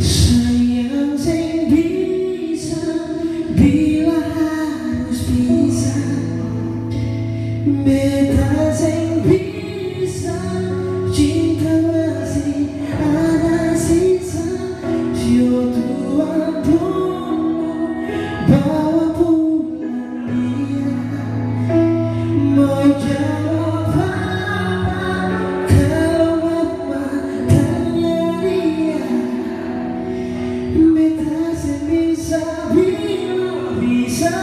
Sayang sing bisa bila harus pisah, beta sing bisa cinta masih ada sisa. Sio Tuhan pun bawa pulang dia, mau jawab apa kalau mama tanya dia. Beta sing bisa bila bisa.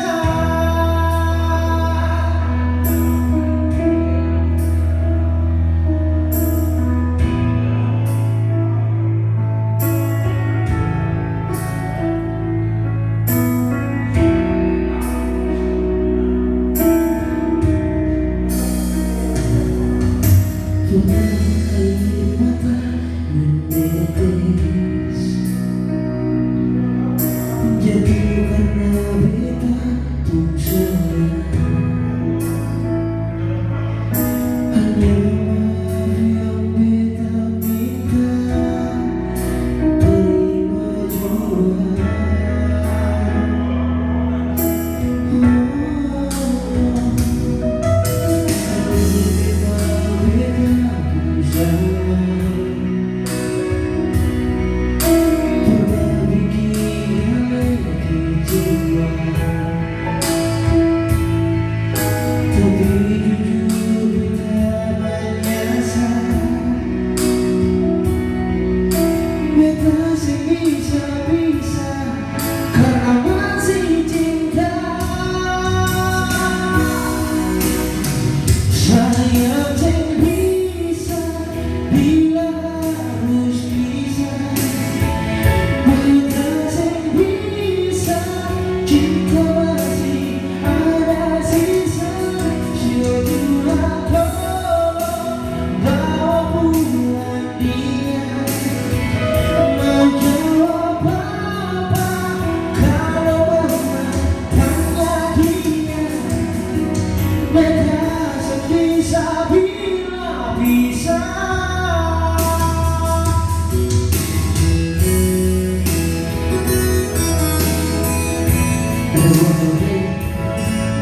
Air mata menetes, jatuh karena beta pun salah. Hanya maaf yang beta minta, terima jua. Bisa karena masih cinta. Sayang sing bisa bila harus pisah, beta sing bisa cinta masih ada sisa. Sio Tuhan tolong bawa pulang dia, mau jawab apa kalau mama tanya dia. Beta bisa bila bisa.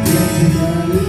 Yang kembali